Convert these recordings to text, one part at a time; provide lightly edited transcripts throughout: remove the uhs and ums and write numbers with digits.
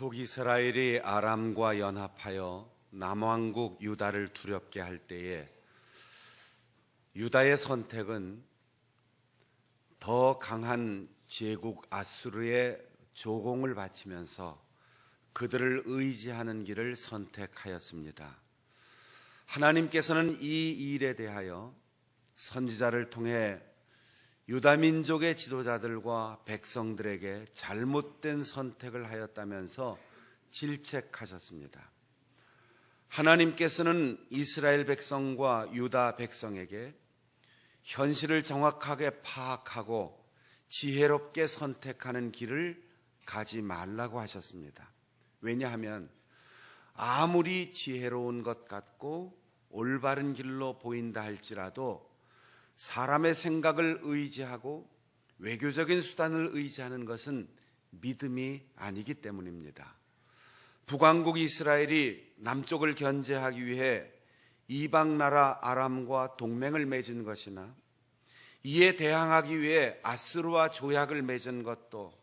북이스라엘이 아람과 연합하여 남왕국 유다를 두렵게 할 때에 유다의 선택은 더 강한 제국 아수르의 조공을 바치면서 그들을 의지하는 길을 선택하였습니다. 하나님께서는 이 일에 대하여 선지자를 통해 유다 민족의 지도자들과 백성들에게 잘못된 선택을 하였다면서 질책하셨습니다. 하나님께서는 이스라엘 백성과 유다 백성에게 현실을 정확하게 파악하고 지혜롭게 선택하는 길을 가지 말라고 하셨습니다. 왜냐하면 아무리 지혜로운 것 같고 올바른 길로 보인다 할지라도 사람의 생각을 의지하고 외교적인 수단을 의지하는 것은 믿음이 아니기 때문입니다. 북왕국 이스라엘이 남쪽을 견제하기 위해 이방 나라 아람과 동맹을 맺은 것이나 이에 대항하기 위해 아수르와 조약을 맺은 것도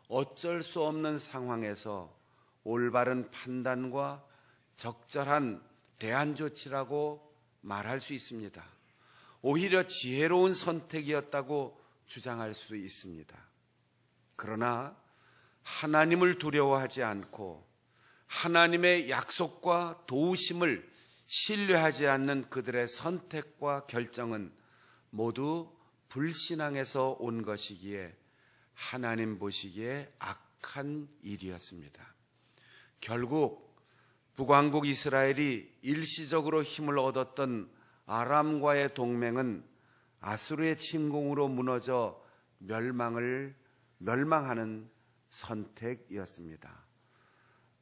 어쩔 수 없는 상황에서 올바른 판단과 적절한 대안 조치라고 말할 수 있습니다. 오히려 지혜로운 선택이었다고 주장할 수 있습니다. 그러나 하나님을 두려워하지 않고 하나님의 약속과 도우심을 신뢰하지 않는 그들의 선택과 결정은 모두 불신앙에서 온 것이기에 하나님 보시기에 악한 일이었습니다. 결국 북왕국 이스라엘이 일시적으로 힘을 얻었던 아람과의 동맹은 아수르의 침공으로 무너져 멸망하는 선택이었습니다.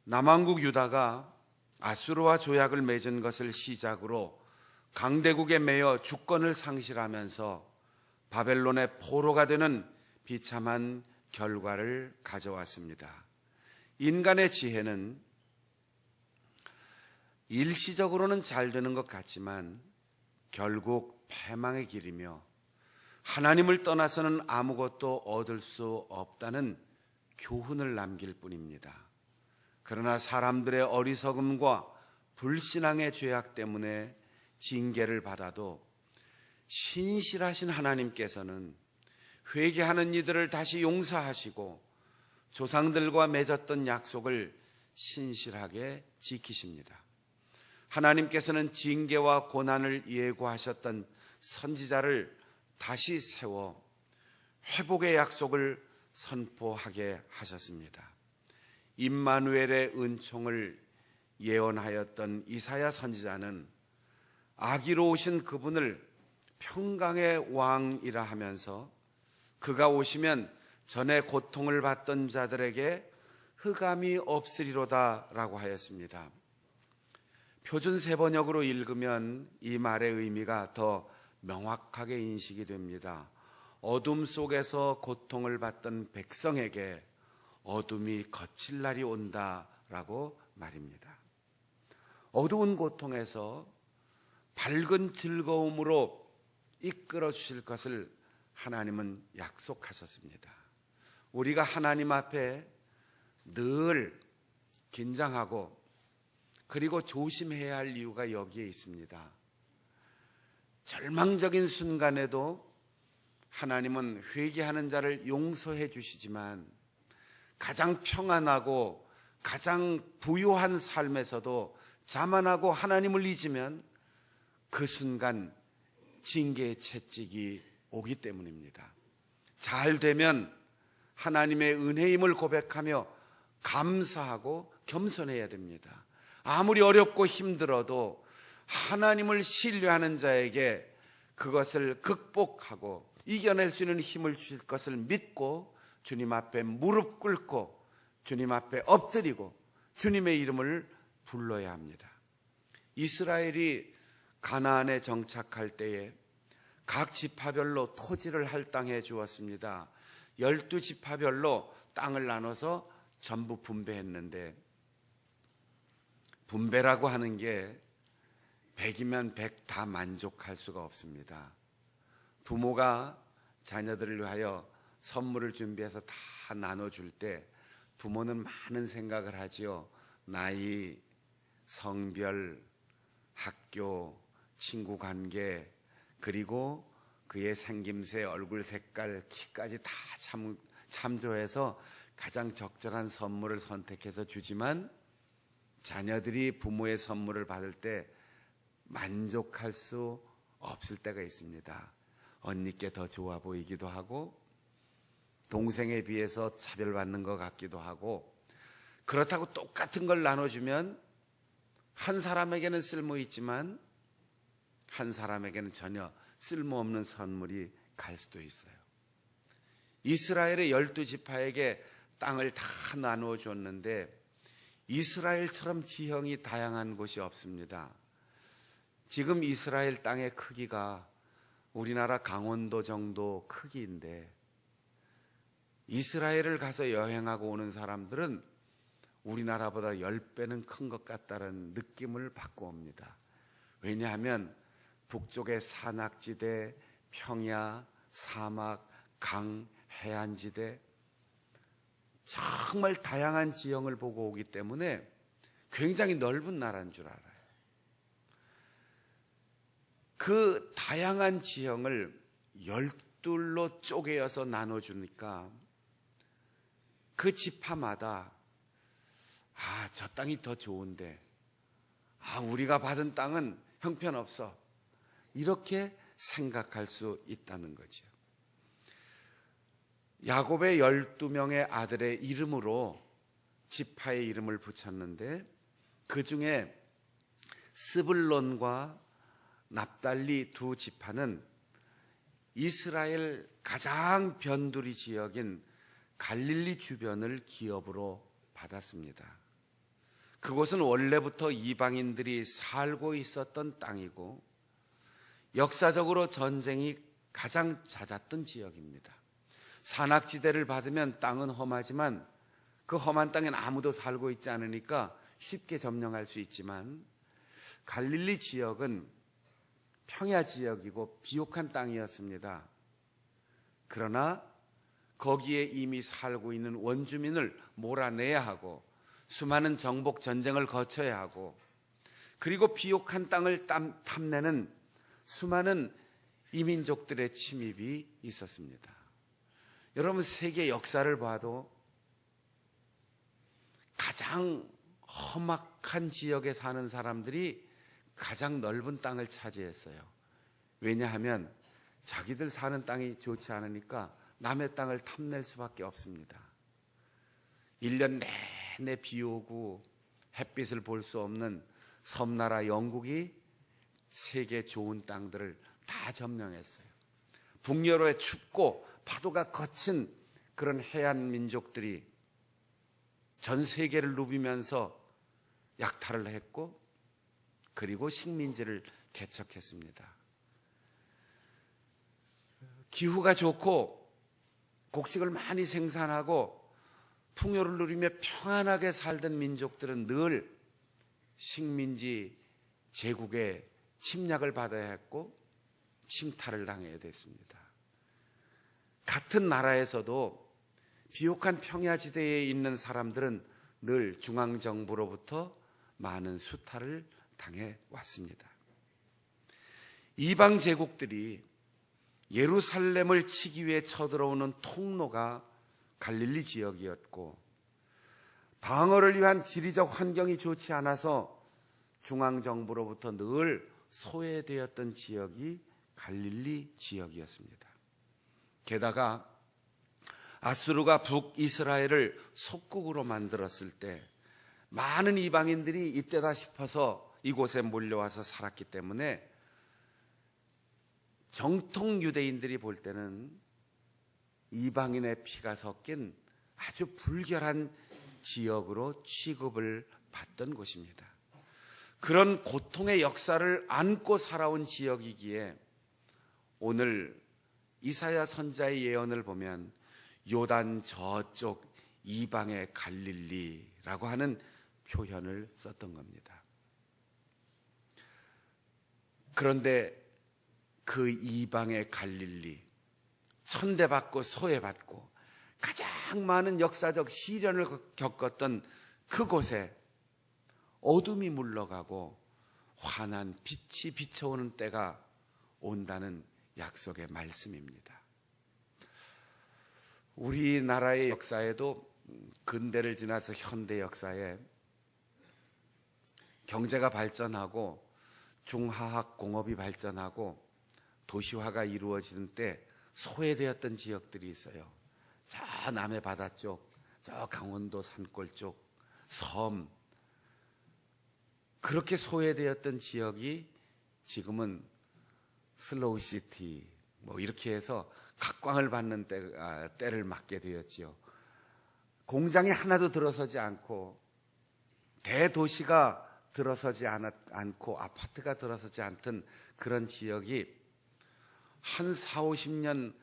남왕국 유다가 아수르와 조약을 맺은 것을 시작으로 강대국에 매여 주권을 상실하면서 바벨론의 포로가 되는 비참한 결과를 가져왔습니다. 인간의 지혜는 일시적으로는 잘 되는 것 같지만 결국 패망의 길이며 하나님을 떠나서는 아무것도 얻을 수 없다는 교훈을 남길 뿐입니다. 그러나 사람들의 어리석음과 불신앙의 죄악 때문에 징계를 받아도 신실하신 하나님께서는 회개하는 이들을 다시 용서하시고 조상들과 맺었던 약속을 신실하게 지키십니다. 하나님께서는 징계와 고난을 예고하셨던 선지자를 다시 세워 회복의 약속을 선포하게 하셨습니다. 임마누엘의 은총을 예언하였던 이사야 선지자는 아기로 오신 그분을 평강의 왕이라 하면서 그가 오시면 전에 고통을 받던 자들에게 흑암이 없으리로다 라고 하였습니다. 표준 세번역으로 읽으면 이 말의 의미가 더 명확하게 인식이 됩니다. 어둠 속에서 고통을 받던 백성에게 어둠이 거칠 날이 온다라고 말입니다. 어두운 고통에서 밝은 즐거움으로 이끌어 주실 것을 하나님은 약속하셨습니다. 우리가 하나님 앞에 늘 긴장하고 그리고 조심해야 할 이유가 여기에 있습니다. 절망적인 순간에도 하나님은 회개하는 자를 용서해 주시지만 가장 평안하고 가장 부유한 삶에서도 자만하고 하나님을 잊으면 그 순간 징계의 채찍이 오기 때문입니다. 잘 되면 하나님의 은혜임을 고백하며 감사하고 겸손해야 됩니다. 아무리 어렵고 힘들어도 하나님을 신뢰하는 자에게 그것을 극복하고 이겨낼 수 있는 힘을 주실 것을 믿고 주님 앞에 무릎 꿇고 주님 앞에 엎드리고 주님의 이름을 불러야 합니다. 이스라엘이 가나안에 정착할 때에 각 지파별로 토지를 할당해 주었습니다. 12지파별로 땅을 나눠서 전부 분배했는데 분배라고 하는 게 100이면 100 다 만족할 수가 없습니다. 부모가 자녀들을 위하여 선물을 준비해서 다 나눠줄 때 부모는 많은 생각을 하지요. 나이, 성별, 학교, 친구 관계, 그리고 그의 생김새, 얼굴 색깔, 키까지 다 참조해서 가장 적절한 선물을 선택해서 주지만 자녀들이 부모의 선물을 받을 때 만족할 수 없을 때가 있습니다. 언니께 더 좋아 보이기도 하고 동생에 비해서 차별받는 것 같기도 하고, 그렇다고 똑같은 걸 나눠주면 한 사람에게는 쓸모 있지만 한 사람에게는 전혀 쓸모없는 선물이 갈 수도 있어요. 이스라엘의 12지파에게 땅을 다 나누어 줬는데 이스라엘처럼 지형이 다양한 곳이 없습니다. 지금 이스라엘 땅의 크기가 우리나라 강원도 정도 크기인데 이스라엘을 가서 여행하고 오는 사람들은 우리나라보다 10배는 큰 것 같다는 느낌을 받고 옵니다. 왜냐하면 북쪽의 산악지대, 평야, 사막, 강, 해안지대, 정말 다양한 지형을 보고 오기 때문에 굉장히 넓은 나라인 줄 알아요. 그 다양한 지형을 12로 쪼개어서 나눠주니까 그 지파마다 저 땅이 더 좋은데, 우리가 받은 땅은 형편없어, 이렇게 생각할 수 있다는 거죠. 야곱의 12명의 아들의 이름으로 지파의 이름을 붙였는데 그 중에 스불론과 납달리 두 지파는 이스라엘 가장 변두리 지역인 갈릴리 주변을 기업으로 받았습니다. 그곳은 원래부터 이방인들이 살고 있었던 땅이고 역사적으로 전쟁이 가장 잦았던 지역입니다. 산악지대를 받으면 땅은 험하지만 그 험한 땅엔 아무도 살고 있지 않으니까 쉽게 점령할 수 있지만 갈릴리 지역은 평야 지역이고 비옥한 땅이었습니다. 그러나 거기에 이미 살고 있는 원주민을 몰아내야 하고 수많은 정복 전쟁을 거쳐야 하고 그리고 비옥한 땅을 탐내는 수많은 이민족들의 침입이 있었습니다. 여러분, 세계 역사를 봐도 가장 험악한 지역에 사는 사람들이 가장 넓은 땅을 차지했어요. 왜냐하면 자기들 사는 땅이 좋지 않으니까 남의 땅을 탐낼 수밖에 없습니다. 1년 내내 비 오고 햇빛을 볼 수 없는 섬나라 영국이 세계 좋은 땅들을 다 점령했어요. 북유럽의 춥고 파도가 거친 그런 해안 민족들이 전 세계를 누비면서 약탈을 했고 그리고 식민지를 개척했습니다. 기후가 좋고 곡식을 많이 생산하고 풍요를 누리며 평안하게 살던 민족들은 늘 식민지 제국의 침략을 받아야 했고 침탈을 당해야 됐습니다. 같은 나라에서도 비옥한 평야지대에 있는 사람들은 늘 중앙정부로부터 많은 수탈을 당해왔습니다. 이방 제국들이 예루살렘을 치기 위해 쳐들어오는 통로가 갈릴리 지역이었고 방어를 위한 지리적 환경이 좋지 않아서 중앙정부로부터 늘 소외되었던 지역이 갈릴리 지역이었습니다. 게다가 아수르가 북이스라엘을 속국으로 만들었을 때 많은 이방인들이 이때다 싶어서 이곳에 몰려와서 살았기 때문에 정통 유대인들이 볼 때는 이방인의 피가 섞인 아주 불결한 지역으로 취급을 받던 곳입니다. 그런 고통의 역사를 안고 살아온 지역이기에 오늘 이사야 선지자의 예언을 보면 요단 저쪽 이방의 갈릴리라고 하는 표현을 썼던 겁니다. 그런데 그 이방의 갈릴리, 천대받고 소외받고 가장 많은 역사적 시련을 겪었던 그곳에 어둠이 물러가고 환한 빛이 비춰오는 때가 온다는 약속의 말씀입니다. 우리나라의 역사에도 근대를 지나서 현대 역사에 경제가 발전하고 중화학 공업이 발전하고 도시화가 이루어지는 때 소외되었던 지역들이 있어요. 저 남해 바다 쪽, 저 강원도 산골 쪽, 섬, 그렇게 소외되었던 지역이 지금은 슬로우시티 이렇게 해서 각광을 받는 때를 맞게 되었지요. 공장이 하나도 들어서지 않고 대도시가 들어서지 않고 아파트가 들어서지 않던 그런 지역이 한 4, 50년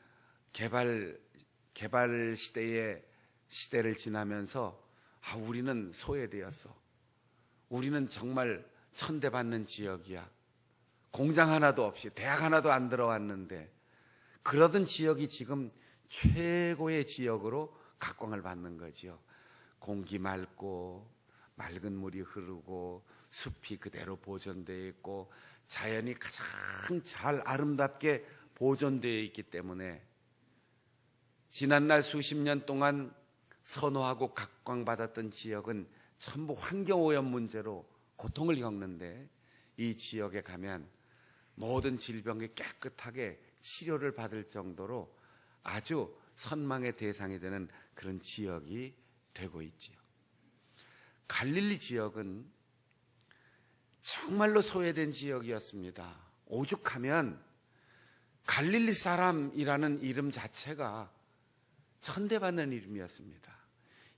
개발 시대를 지나면서 우리는 소외되었어. 우리는 정말 천대받는 지역이야. 공장 하나도 없이 대학 하나도 안 들어왔는데 그러던 지역이 지금 최고의 지역으로 각광을 받는 거지요. 공기 맑고 맑은 물이 흐르고 숲이 그대로 보존되어 있고 자연이 가장 잘 아름답게 보존되어 있기 때문에 지난날 수십 년 동안 선호하고 각광받았던 지역은 전부 환경오염 문제로 고통을 겪는데 이 지역에 가면 모든 질병이 깨끗하게 치료를 받을 정도로 아주 선망의 대상이 되는 그런 지역이 되고 있지요. 갈릴리 지역은 정말로 소외된 지역이었습니다. 오죽하면 갈릴리 사람이라는 이름 자체가 천대받는 이름이었습니다.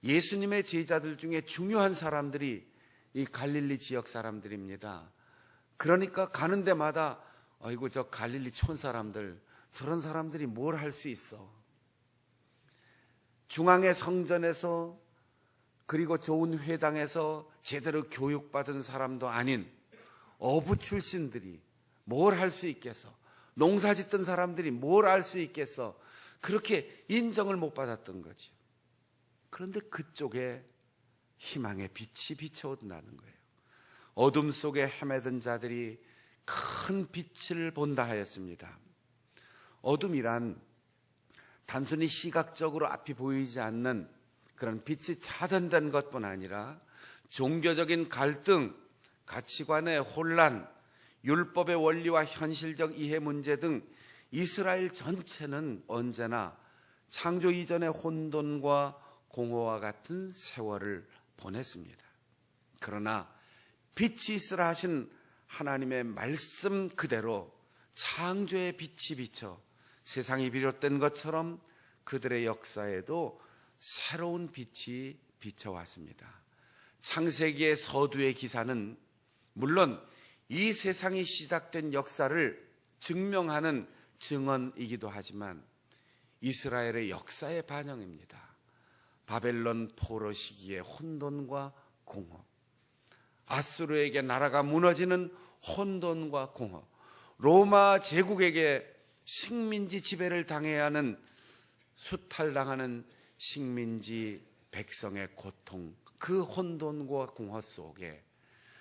예수님의 제자들 중에 중요한 사람들이 이 갈릴리 지역 사람들입니다. 그러니까 가는 데마다 아이고 저 갈릴리 촌 사람들, 저런 사람들이 뭘 할 수 있어. 중앙의 성전에서 그리고 좋은 회당에서 제대로 교육받은 사람도 아닌 어부 출신들이 뭘 할 수 있겠어. 농사 짓던 사람들이 뭘 알 수 있겠어. 그렇게 인정을 못 받았던 거죠. 그런데 그쪽에 희망의 빛이 비춰온다는 거예요. 어둠 속에 헤매던 자들이 큰 빛을 본다 하였습니다. 어둠이란 단순히 시각적으로 앞이 보이지 않는 그런 빛이 차단된 것뿐 아니라 종교적인 갈등, 가치관의 혼란, 율법의 원리와 현실적 이해 문제 등 이스라엘 전체는 언제나 창조 이전의 혼돈과 공허와 같은 세월을 보냈습니다. 그러나 빛이 있으라 하신 하나님의 말씀 그대로 창조의 빛이 비쳐 세상이 비롯된 것처럼 그들의 역사에도 새로운 빛이 비쳐왔습니다. 창세기의 서두의 기사는 물론 이 세상이 시작된 역사를 증명하는 증언이기도 하지만 이스라엘의 역사의 반영입니다. 바벨론 포로 시기의 혼돈과 공허, 아수르에게 나라가 무너지는 혼돈과 공허, 로마 제국에게 식민지 지배를 당해야 하는 수탈당하는 식민지 백성의 고통, 그 혼돈과 공허 속에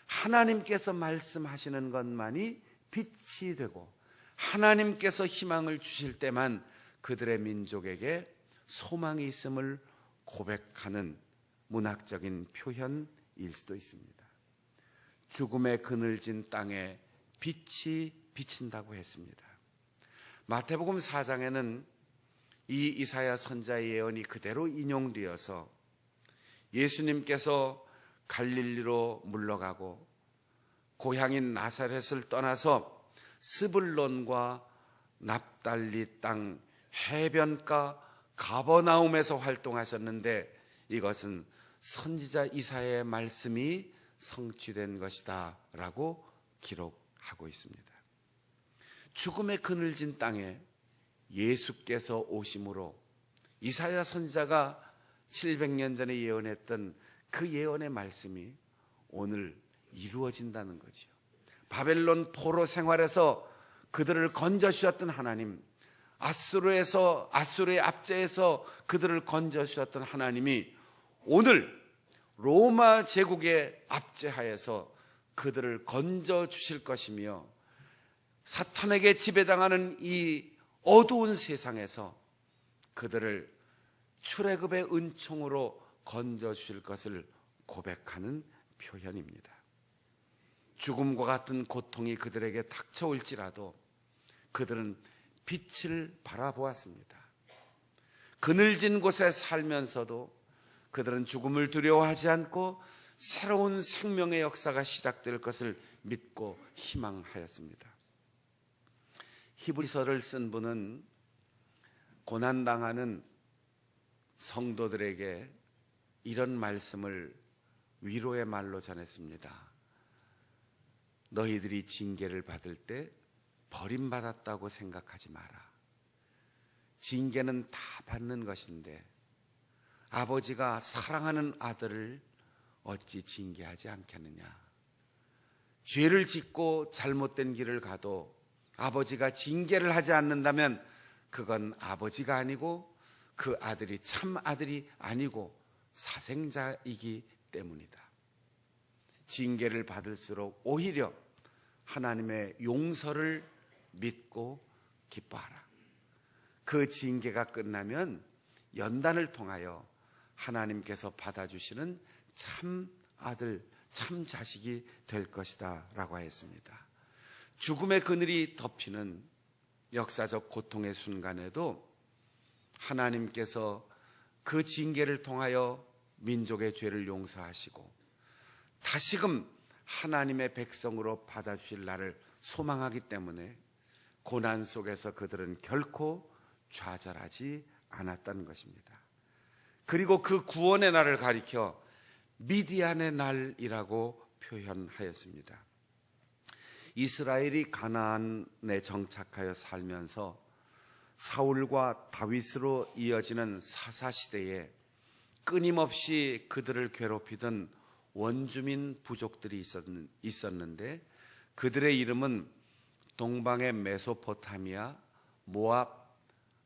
하나님께서 말씀하시는 것만이 빛이 되고 하나님께서 희망을 주실 때만 그들의 민족에게 소망이 있음을 고백하는 문학적인 표현일 수도 있습니다. 죽음의 그늘진 땅에 빛이 비친다고 했습니다. 마태복음 4장에는 이 이사야 선자의 예언이 그대로 인용되어서 예수님께서 갈릴리로 물러가고 고향인 나사렛을 떠나서 스불론과 납달리 땅 해변가 가버나움에서 활동하셨는데 이것은 선지자 이사야의 말씀이 성취된 것이다 라고 기록하고 있습니다. 죽음의 그늘진 땅에 예수께서 오심으로 이사야 선지자가 700년 전에 예언했던 그 예언의 말씀이 오늘 이루어진다는 거죠. 바벨론 포로 생활에서 그들을 건져주셨던 하나님, 아수르의 압제에서 그들을 건져 주셨던 하나님이 오늘 로마 제국의 압제하에서 그들을 건져 주실 것이며, 사탄에게 지배당하는 이 어두운 세상에서 그들을 출애굽의 은총으로 건져 주실 것을 고백하는 표현입니다. 죽음과 같은 고통이 그들에게 닥쳐올지라도 그들은 빛을 바라보았습니다. 그늘진 곳에 살면서도 그들은 죽음을 두려워하지 않고 새로운 생명의 역사가 시작될 것을 믿고 희망하였습니다. 히브리서를 쓴 분은 고난당하는 성도들에게 이런 말씀을 위로의 말로 전했습니다. 너희들이 징계를 받을 때 버림받았다고 생각하지 마라. 징계는 다 받는 것인데 아버지가 사랑하는 아들을 어찌 징계하지 않겠느냐. 죄를 짓고 잘못된 길을 가도 아버지가 징계를 하지 않는다면 그건 아버지가 아니고 그 아들이 참 아들이 아니고 사생자이기 때문이다. 징계를 받을수록 오히려 하나님의 용서를 믿고 기뻐하라. 그 징계가 끝나면 연단을 통하여 하나님께서 받아주시는 참 아들, 참 자식이 될 것이다 라고 하였습니다. 죽음의 그늘이 덮이는 역사적 고통의 순간에도 하나님께서 그 징계를 통하여 민족의 죄를 용서하시고 다시금 하나님의 백성으로 받아주실 날을 소망하기 때문에 고난 속에서 그들은 결코 좌절하지 않았다는 것입니다. 그리고 그 구원의 날을 가리켜 미디안의 날이라고 표현하였습니다. 이스라엘이 가나안에 정착하여 살면서 사울과 다윗으로 이어지는 사사시대에 끊임없이 그들을 괴롭히던 원주민 부족들이 있었는데 그들의 이름은 동방의 메소포타미아, 모압,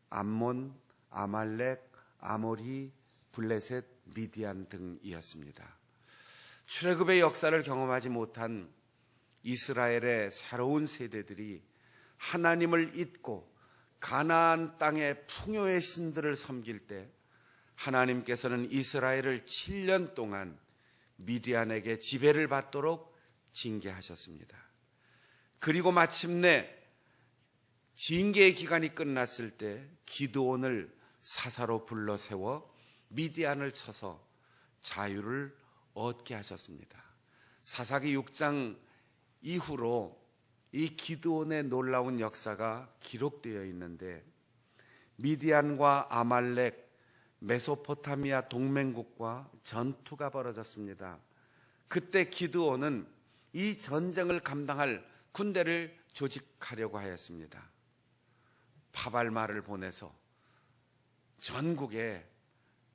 암몬, 아말렉, 아모리, 블레셋, 미디안 등이었습니다. 출애굽의 역사를 경험하지 못한 이스라엘의 새로운 세대들이 하나님을 잊고 가나안 땅의 풍요의 신들을 섬길 때 하나님께서는 이스라엘을 7년 동안 미디안에게 지배를 받도록 징계하셨습니다. 그리고 마침내 징계의 기간이 끝났을 때 기드온을 사사로 불러 세워 미디안을 쳐서 자유를 얻게 하셨습니다. 사사기 6장 이후로 이 기드온의 놀라운 역사가 기록되어 있는데 미디안과 아말렉, 메소포타미아 동맹국과 전투가 벌어졌습니다. 그때 기드온은 이 전쟁을 감당할 군대를 조직하려고 하였습니다. 파발마를 보내서 전국에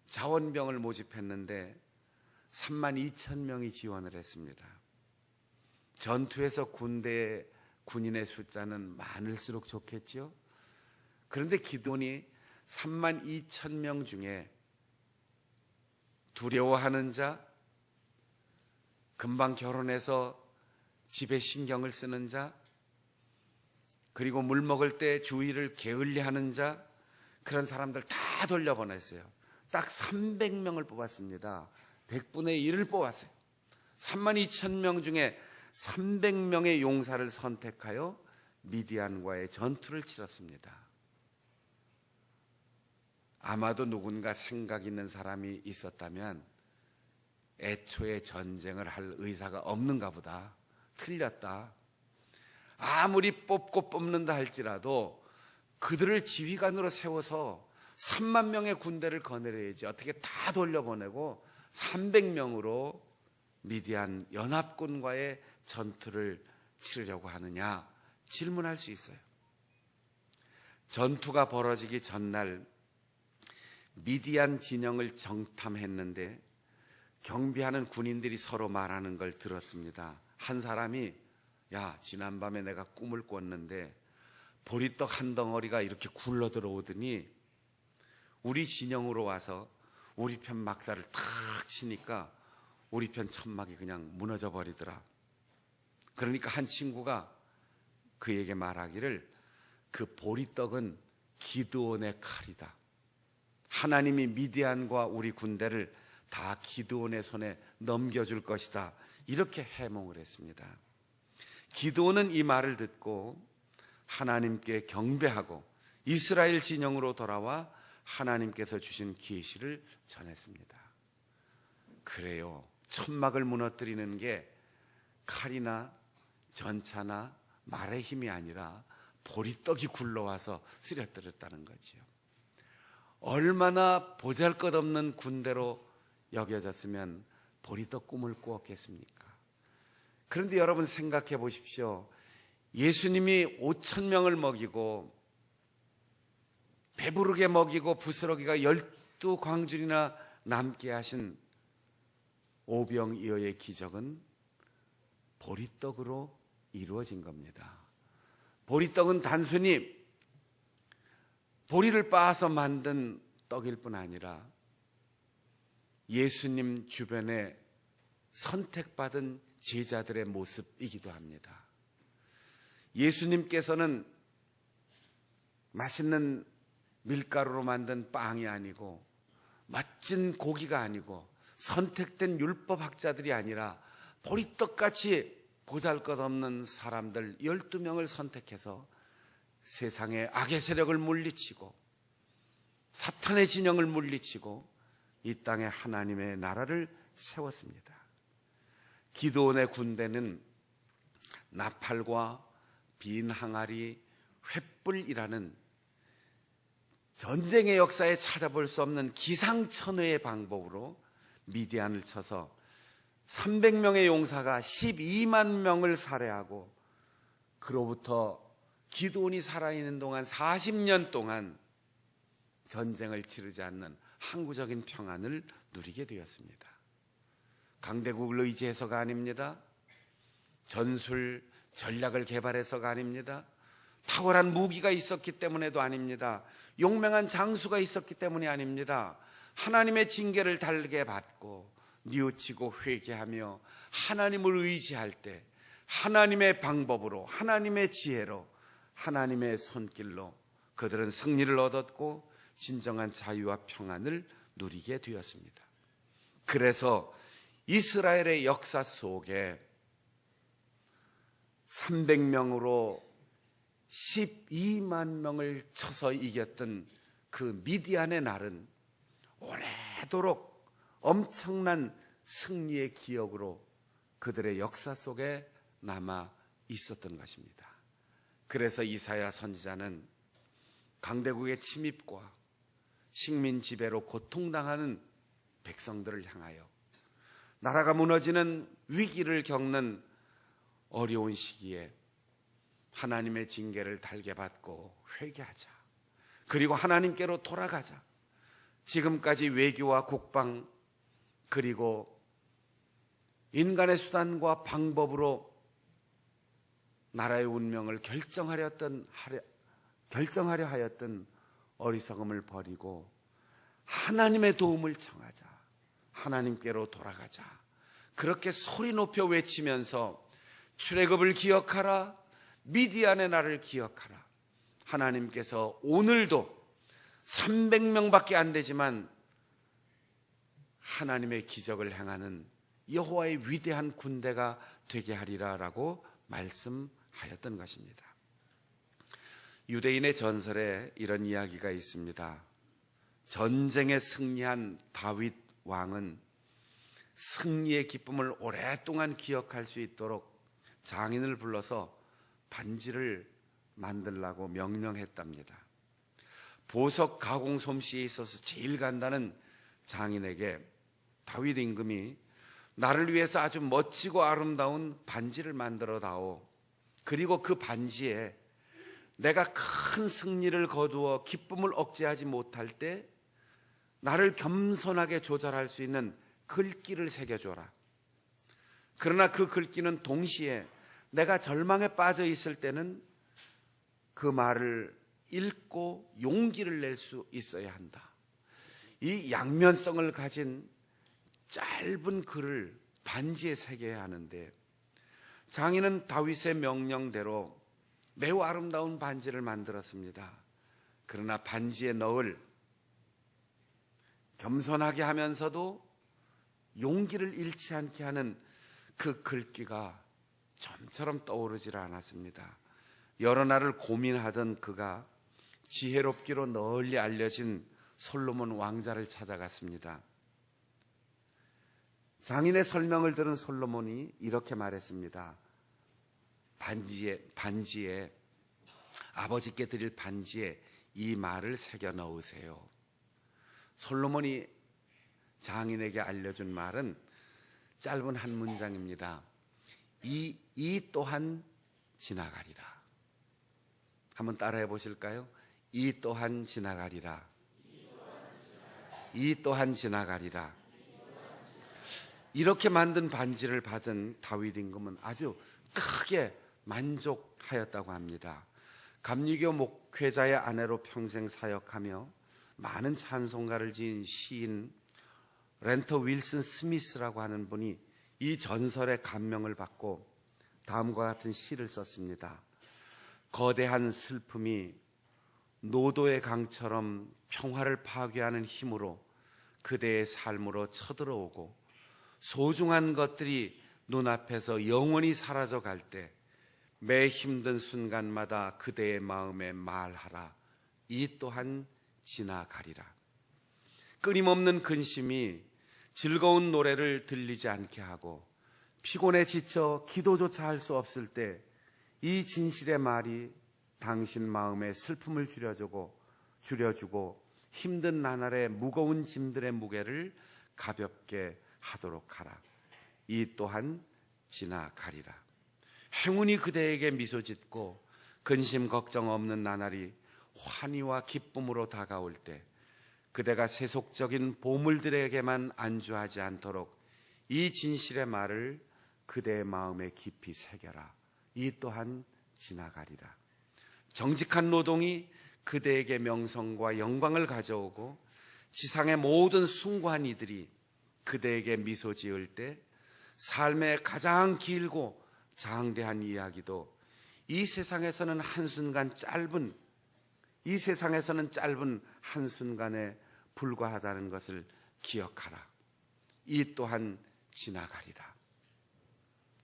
자원병을 모집했는데 32,000명이 지원을 했습니다. 전투에서 군인의 숫자는 많을수록 좋겠죠. 그런데 기드온이 32,000명 중에 두려워하는 자, 금방 결혼해서 집에 신경을 쓰는 자, 그리고 물 먹을 때 주의를 게을리하는 자, 그런 사람들 다 돌려보냈어요. 딱 300명을 뽑았습니다. 100분의 1을 뽑았어요. 32,000명 중에 300명의 용사를 선택하여 미디안과의 전투를 치렀습니다. 아마도 누군가 생각 있는 사람이 있었다면 애초에 전쟁을 할 의사가 없는가 보다, 틀렸다, 아무리 뽑고 뽑는다 할지라도 그들을 지휘관으로 세워서 3만 명의 군대를 거느려야지 어떻게 다 돌려보내고 300명으로 미디안 연합군과의 전투를 치르려고 하느냐 질문할 수 있어요. 전투가 벌어지기 전날 미디안 진영을 정탐했는데 경비하는 군인들이 서로 말하는 걸 들었습니다. 한 사람이 야, 지난밤에 내가 꿈을 꿨는데 보리떡 한 덩어리가 이렇게 굴러 들어오더니 우리 진영으로 와서 우리 편 막사를 탁 치니까 우리 편 천막이 그냥 무너져 버리더라. 그러니까 한 친구가 그에게 말하기를 그 보리떡은 기드온의 칼이다. 하나님이 미디안과 우리 군대를 다 기드온의 손에 넘겨줄 것이다. 이렇게 해몽을 했습니다. 기드온은 이 말을 듣고 하나님께 경배하고 이스라엘 진영으로 돌아와 하나님께서 주신 계시를 전했습니다. 그래요. 천막을 무너뜨리는 게 칼이나 전차나 말의 힘이 아니라 보리떡이 굴러와서 쓰러뜨렸다는 거지요. 얼마나 보잘것없는 군대로 여겨졌으면 보리떡 꿈을 꾸었겠습니까? 그런데 여러분 생각해 보십시오. 예수님이 5,000명을 먹이고 배부르게 먹이고 부스러기가 12광줄이나 남게 하신 오병이어의 기적은 보리떡으로 이루어진 겁니다. 보리떡은 단순히 보리를 빻아서 만든 떡일 뿐 아니라 예수님 주변에 선택받은 제자들의 모습이기도 합니다. 예수님께서는 맛있는 밀가루로 만든 빵이 아니고 멋진 고기가 아니고 선택된 율법학자들이 아니라 보리떡같이 보잘것없는 사람들 12명을 선택해서 세상의 악의 세력을 물리치고 사탄의 진영을 물리치고 이 땅에 하나님의 나라를 세웠습니다. 기드온의 군대는 나팔과 빈 항아리, 횃불이라는 전쟁의 역사에 찾아볼 수 없는 기상천외의 방법으로 미디안을 쳐서 300명의 용사가 12만 명을 살해하고 그로부터 기드온이 살아있는 동안 40년 동안 전쟁을 치르지 않는 항구적인 평안을 누리게 되었습니다. 강대국을 의지해서가 아닙니다. 전술, 전략을 개발해서가 아닙니다. 탁월한 무기가 있었기 때문에도 아닙니다. 용맹한 장수가 있었기 때문이 아닙니다. 하나님의 징계를 달게 받고 뉘우치고 회개하며 하나님을 의지할 때 하나님의 방법으로 하나님의 지혜로 하나님의 손길로 그들은 승리를 얻었고 진정한 자유와 평안을 누리게 되었습니다. 그래서 이스라엘의 역사 속에 300명으로 12만 명을 쳐서 이겼던 그 미디안의 날은 오래도록 엄청난 승리의 기억으로 그들의 역사 속에 남아 있었던 것입니다. 그래서 이사야 선지자는 강대국의 침입과 식민 지배로 고통당하는 백성들을 향하여 나라가 무너지는 위기를 겪는 어려운 시기에 하나님의 징계를 달게 받고 회개하자. 그리고 하나님께로 돌아가자. 지금까지 외교와 국방 그리고 인간의 수단과 방법으로 나라의 운명을 결정하려 하였던 어리석음을 버리고 하나님의 도움을 청하자. 하나님께로 돌아가자. 그렇게 소리 높여 외치면서 출애굽을 기억하라. 미디안의 날을 기억하라. 하나님께서 오늘도 300명밖에 안 되지만 하나님의 기적을 행하는 여호와의 위대한 군대가 되게 하리라라고 말씀하였던 것입니다. 유대인의 전설에 이런 이야기가 있습니다. 전쟁에 승리한 다윗 왕은 승리의 기쁨을 오랫동안 기억할 수 있도록 장인을 불러서 반지를 만들라고 명령했답니다. 보석 가공 솜씨에 있어서 제일 간다는 장인에게 다윗 임금이 나를 위해서 아주 멋지고 아름다운 반지를 만들어 다오. 그리고 그 반지에 내가 큰 승리를 거두어 기쁨을 억제하지 못할 때 나를 겸손하게 조절할 수 있는 글귀를 새겨줘라. 그러나 그 글귀는 동시에 내가 절망에 빠져 있을 때는 그 말을 읽고 용기를 낼 수 있어야 한다. 이 양면성을 가진 짧은 글을 반지에 새겨야 하는데, 장인은 다윗의 명령대로 매우 아름다운 반지를 만들었습니다. 그러나 반지에 넣을 겸손하게 하면서도 용기를 잃지 않게 하는 그 글귀가 좀처럼 떠오르질 않았습니다. 여러 날을 고민하던 그가 지혜롭기로 널리 알려진 솔로몬 왕자를 찾아갔습니다. 장인의 설명을 들은 솔로몬이 이렇게 말했습니다. 반지에 아버지께 드릴 반지에 이 말을 새겨 넣으세요. 솔로몬이 장인에게 알려준 말은 짧은 한 문장입니다. 이 또한 지나가리라. 한번 따라해 보실까요? 이 또한 지나가리라. 이 또한 지나가리라. 이렇게 만든 반지를 받은 다윗 임금은 아주 크게 만족하였다고 합니다. 감리교 목회자의 아내로 평생 사역하며 많은 찬송가를 지은 시인 렌터 윌슨 스미스라고 하는 분이 이 전설의 감명을 받고 다음과 같은 시를 썼습니다. 거대한 슬픔이 노도의 강처럼 평화를 파괴하는 힘으로 그대의 삶으로 쳐들어오고 소중한 것들이 눈앞에서 영원히 사라져갈 때 매 힘든 순간마다 그대의 마음에 말하라. 이 또한 지나가리라. 끊임없는 근심이 즐거운 노래를 들리지 않게 하고 피곤에 지쳐 기도조차 할 수 없을 때 이 진실의 말이 당신 마음에 슬픔을 줄여주고 힘든 나날의 무거운 짐들의 무게를 가볍게 하도록 하라. 이 또한 지나가리라. 행운이 그대에게 미소 짓고 근심 걱정 없는 나날이 환희와 기쁨으로 다가올 때 그대가 세속적인 보물들에게만 안주하지 않도록 이 진실의 말을 그대의 마음에 깊이 새겨라. 이 또한 지나가리라. 정직한 노동이 그대에게 명성과 영광을 가져오고 지상의 모든 숭고한 이들이 그대에게 미소 지을 때 삶의 가장 길고 장대한 이야기도 이 세상에서는 짧은 한순간에 불과하다는 것을 기억하라. 이 또한 지나가리라.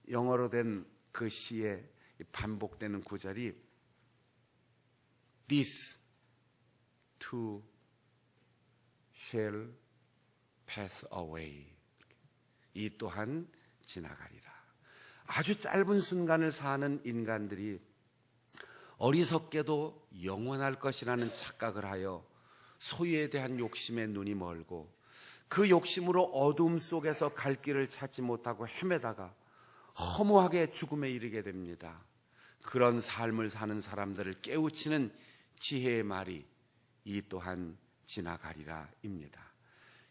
영어로 된 그 시에 반복되는 구절이 This too shall pass away. 이 또한 지나가리라. 아주 짧은 순간을 사는 인간들이 어리석게도 영원할 것이라는 착각을 하여 소유에 대한 욕심에 눈이 멀고 그 욕심으로 어둠 속에서 갈 길을 찾지 못하고 헤매다가 허무하게 죽음에 이르게 됩니다. 그런 삶을 사는 사람들을 깨우치는 지혜의 말이 이 또한 지나가리라 입니다.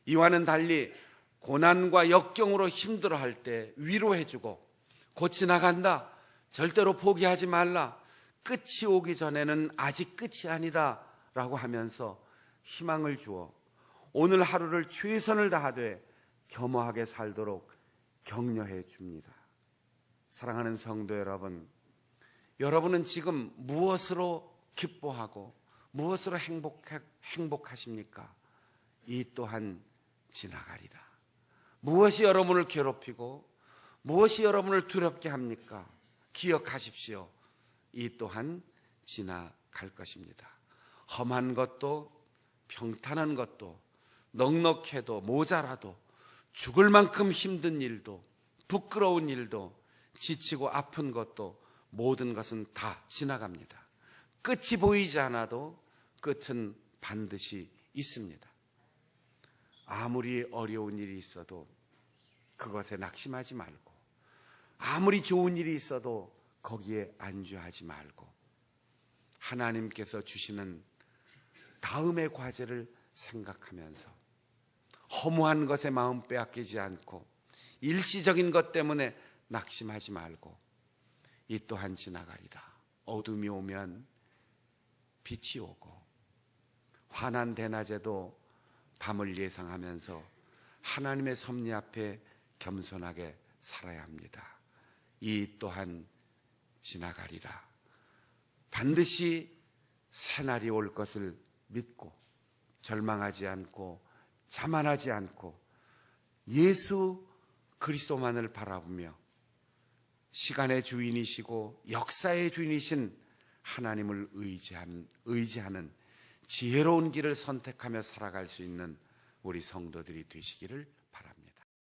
이와는 달리 고난과 역경으로 힘들어할 때 위로해주고 곧 지나간다, 절대로 포기하지 말라, 끝이 오기 전에는 아직 끝이 아니다 라고 하면서 희망을 주어 오늘 하루를 최선을 다하되 겸허하게 살도록 격려해 줍니다. 사랑하는 성도 여러분, 여러분은 지금 무엇으로 기뻐하고 무엇으로 행복하십니까? 이 또한 지나가리라. 무엇이 여러분을 괴롭히고 무엇이 여러분을 두렵게 합니까? 기억하십시오. 이 또한 지나갈 것입니다. 험한 것도 평탄한 것도 넉넉해도 모자라도 죽을 만큼 힘든 일도 부끄러운 일도 지치고 아픈 것도 모든 것은 다 지나갑니다. 끝이 보이지 않아도 끝은 반드시 있습니다. 아무리 어려운 일이 있어도 그것에 낙심하지 말고 아무리 좋은 일이 있어도 거기에 안주하지 말고 하나님께서 주시는 다음의 과제를 생각하면서 허무한 것에 마음 빼앗기지 않고 일시적인 것 때문에 낙심하지 말고 이 또한 지나가리라. 어둠이 오면 빛이 오고 환한 대낮에도 밤을 예상하면서 하나님의 섭리 앞에 겸손하게 살아야 합니다. 이 또한 지나가리라. 반드시 새날이 올 것을 믿고 절망하지 않고 자만하지 않고 예수 그리스도만을 바라보며 시간의 주인이시고 역사의 주인이신 하나님을 의지하는 지혜로운 길을 선택하며 살아갈 수 있는 우리 성도들이 되시기를